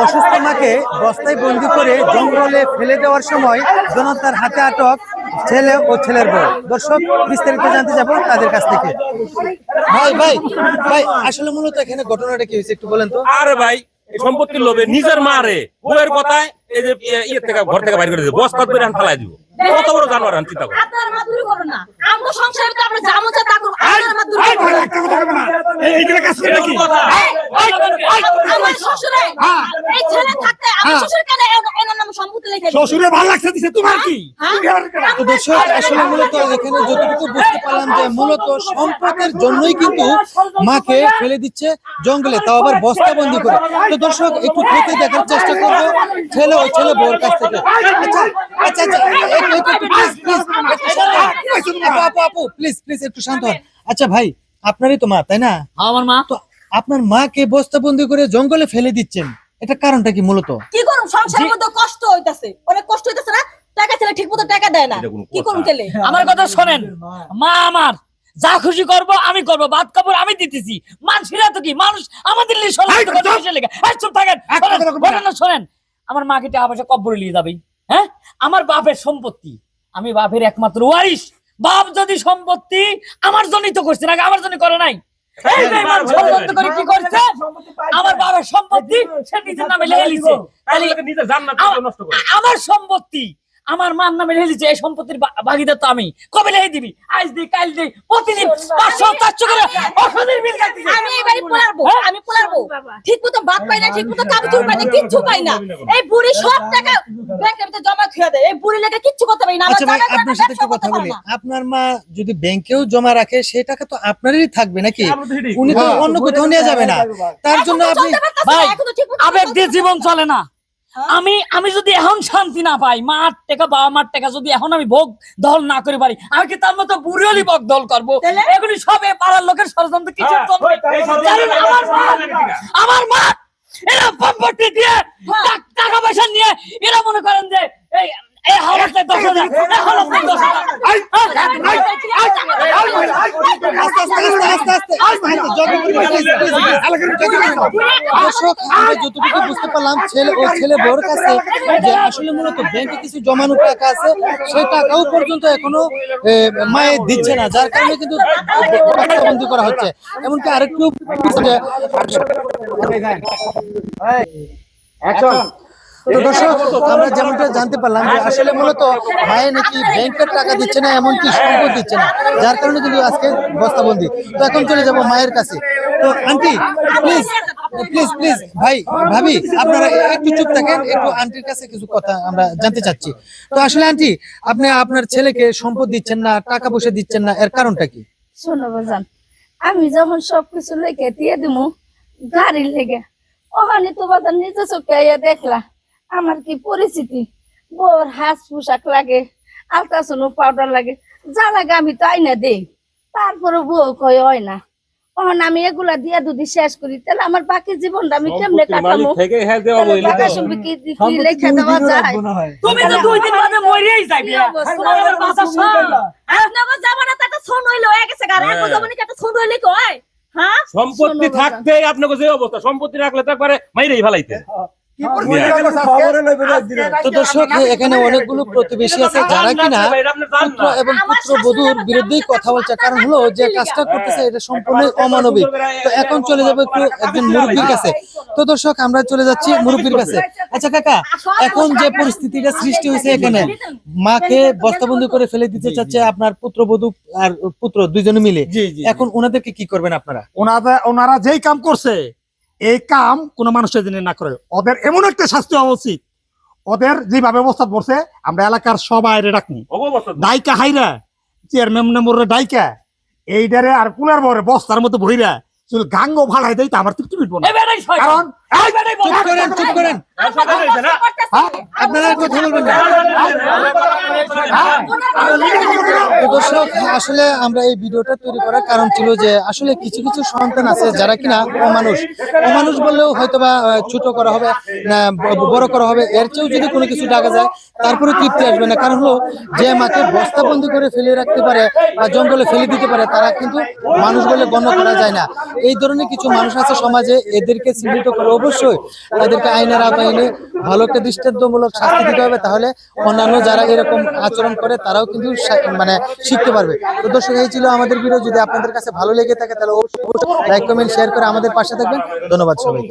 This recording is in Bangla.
অসুস্থ মাকে বস্তায় বন্দি করে জঙ্গলে ফেলে দেওয়ার সময় জনতার হাতে আটক ছেলে ও ছেলের বউ। দর্শক, বিস্তারিত জানতে যাব তাদের কাছ থেকে। ভাই ভাই ভাই, আসলে মূলত এখানে ঘটনাটা কি হয়েছে একটু বলেন তো। আরে ভাই, এই সম্পত্তির লোভে নিজের মারে বউয়ের কথায় এই যে ইয়ে থেকে ঘর থেকে বাইরে করে দিবে, বস্তা করে আন ফালাই দিব। কত বড় জানোয়ার আন চিন্তা করো। আপনার মা দূর করো না, আমরা সংসারে তো আমরা জামু চা তা করব, আপনার মা দূর করো না। একটা কথা বলবো না, এইগুলা কাজ করে কি? আমার শ্বশুরে এই ছেলে থাকতে আমার শ্বশুর কেন এনার নামে সম্পত্তি লিখে দিয়েছে? শ্বশুরে ভালো লাগছে দিছে, তোমার কি? তো দর্শক, আসলে মূলত এখানে যতটুকু বুঝতে পারলাম যে মূলত সম্পদের জন্যই কিন্তু মাকে ফেলে দিচ্ছে জঙ্গলে, তাও আবার বস্তাবন্দি করে। তো দর্শক, একটু থেকে দেখার চেষ্টা করবো ছেলে ও ছেলে বউর কাছ থেকে। আচ্ছা আচ্ছা আচ্ছা, প্লিজ প্লিজ আপু প্লিজ প্লিজ একটু শান্ত হন। আচ্ছা ভাই, আপনারই তো মা, তাই না? আমার মা। তো আপনার মাকে বস্তাবন্দি করে জঙ্গলে ফেলে দিচ্ছেন, এটা কারণটা কি মূলত? কি করুম, সংসারের মধ্যে কষ্ট হইতাছে, অনেক কষ্ট হইতাছে না, টাকা ছেলে ঠিকমতো টাকা দেয় না, কি করুম ছেলে? আমার কথা শোনেন, মা আমার যা খুশি করবো আমি করবো, ভাত কাপড় আমি দিতেছি, মানুষেরা তো কি মানুষ আমাদের লিয়ে ষড়যন্ত্র করে কিসের লেগে? চুপ থাকেন, শোনেন, আমার মাকে টাকা পয়সা কব্বরে নিয়ে যাবে। হ্যাঁ, আমার বাপের সম্পত্তি, আমি বাপের একমাত্র ওয়ারিশ। বাপ যদি সম্পত্তি আমার জন্যই তো করছে, নাকি আমার জন্য করে নাই? এই বেঈমান ষড়যন্ত্র করে কি করছে? আমার বাবার সম্পত্তি সে নিজের নামে লিখে লিছে, নিজের জান্নাত নষ্ট করে। আমার সম্পত্তি আমার মার নামে লিখেছে, এই সম্পত্তির ভাগিদার তো আমি। কবে লিখে দিবি? আজ দিই, কাল দিই, প্রতিদিন 500-400 করে ওষুধের বিল কাটতেছে। আমি এই বাড়ি পোলারবো, আমি পোলারবো, ঠিকমতো ভাত পাই না, ঠিকমতো কাপড় পাই না, কিচ্ছু পাই না। এই বুড়ি সব টাকা ব্যাংকের ভিতরে জমা থুয়া দেয়, এই বুড়ি লেগে কিচ্ছু করতে পারি না। আচ্ছা ভাই, আপনার সাথে একটা কথা বলি, আপনার মা যদি ব্যাংকেও জমা রাখে সেই টাকা তো আপনারই থাকবে নাকি? উনি তো অন্য কোথাও নিয়ে যাবে না, তার জন্য আপনি ভাই আবেগ দিয়ে জীবন চলে না। আমি যদি এখন শান্তি না পাই, মার টাকা বাবা মার টাকা যদি এখন আমি ভোগ দল না করে পারি, আমি কি তার মতো বুড়িওলি ভোগ দল করবো? এগুলি সবে পাড়ার লোকের ষড়যন্ত্র কিছু আমার মা এরা সম্পত্তি দিয়ে টাকা পয়সা নিয়ে এরা মনে করেন যে এই হাওলাতে 10,000 এই হাওলাতে 10,000। দর্শক, আমরা যতটুকু বুঝতে পারলাম ছেলে ও ছেলে বউর কাছে যে আসলে মূলত ব্যাংকে কিছু জমানো টাকা আছে, সেই টাকাও পর্যন্ত এখনো মায়ে দিচ্ছে না, যার কারণে কিন্তু বস্তাবন্দি করা হচ্ছে। এমনকি আরেকটু তো দর্শক, আমরা যেমনটা জানতে পারলাম যে আসলে মূলত মায়ে নাকি ব্যাংকের টাকা দিচ্ছে না, এমনকি সম্পদ দিচ্ছে না, যার কারণে কিন্তু আজকে বস্তাবন্দি। তো এখন চলে যাব মায়ের কাছে। তো আন্টি প্লিজ প্লিজ প্লিজ, ভাই ভাবি আপনারা একটু চুপ থাকেন, একটু আন্টির কাছে কিছু কথা আমরা জানতে চাচ্ছি। তো আসলে আন্টি, আপনি আপনার ছেলেকে সম্পদ দিচ্ছেন না, টাকা পয়সা দিচ্ছেন না, এর কারণটা কি? শোনো বাজান, আমি যখন সবকিছু লেগে দিয়ে দিমু গাড়ির লেগে, ওখানে তো বাজান নিজে চোখে দেখলা আমার কি পরিস্থিতি। বোর হাঁস পোশাক লাগে, আলট্রাসাউন্ড পাউডার লাগে, যা লাগে আমি তো আইনা দেই, তারপরে বউ কয় হয় না। ওখানে আমি এগুলা দিয়া যদি শেষ করি, তাহলে আমার বাকি জীবনটা আমি কেমনে কাটাবো? কি লেখা দেওয়া যায়? তুমি তো 2 দিন বাদে মরেই যাইবে। তোমার বাসা আপনার জামানা তো একটা ছন হইলো হয়ে গেছে, আর এক জামানে কি একটা ছন হইলে কয়? হ্যাঁ, সম্পত্তি থাকতে আপনাকে যে অবস্থা, সম্পত্তি রাখলে তো একবারে মাইরেই ফেলাইতে। তো দর্শক, এখানে অনেকগুলো প্রতিবেশী আছে যারা কিনা পুত্র এবং পুত্রবধূর বিরুদ্ধেই কথা বলছে, কারণ হলো যে কাজটা করতেছে এটা সম্পূর্ণ অমানবিক। তো এখন চলে যাবো একটু একজন মুরব্বীর কাছে। তো দর্শক, আমরা চলে যাচ্ছি মুরব্বীর কাছে। আচ্ছা কাকা, এখন যে পরিস্থিতিটা সৃষ্টি হয়েছে, এখানে মাকে বস্তাবন্দি করে ফেলে দিতে চাচ্ছে আপনার পুত্রবধূ আর পুত্র দুইজনে মিলে, এখন ওনাদেরকে কি করবেন আপনারা? ওনারা যেই কাম করছে এই কাম কোন মানুষের জন্য না করে, ওদের এমন একটা শাস্তি হওয়া উচিত। ওদের যেভাবে অবস্থা পড়ছে, আমরা এলাকার সবাই রাখবো ডাইকা হাইরা, চেয়ারম্যান ডাইকা এইটারে আর কুলার বরে বস্তার মতো বইরা গাঙ্গ ভাড়াই দেয়, আমার তৃপ্তি মিটবো না। কারণ চুপ করেন, আপনারা কথা বলবেন না। দর্শক, আসলে আমরা এই ভিডিওটা তৈরি করার কারণ ছিল যে আসলে কিছু কিছু সন্তান আছে যারা কিনা অমানুষ বললেও হয়তোবা ছোট করা হবে না বড় করা হবে, এর চেয়েও যদি কোনো কিছু ডাকা যায় তারপরে তৃপ্তি আসবে না। কারণ হলো যে মাকে বস্তাবন্দি করে ফেলে রাখতে পারে বা জঙ্গলে ফেলে দিতে পারে, তারা কিন্তু মানুষ বলে গণ্য করা যায় না। এই ধরনের কিছু মানুষ আছে সমাজে, এদেরকে চিহ্নিত করেও অবশ্যই তাদেরকে আইনের আওতায় এনে ভালো একটা দৃষ্টান্তমূলক শাস্তি দিতে হবে, তাহলে অন্যান্য যারা এরকম আচরণ করে তারাও কিন্তু মানে শিখতে পারবে। তো দর্শক, এই ছিল আমাদের ভিডিও। যদি আপনাদের কাছে ভালো লেগে থাকে তাহলে অবশ্যই লাইক কমেন্ট শেয়ার করে আমাদের পাশে থাকবেন। ধন্যবাদ সবাইকে।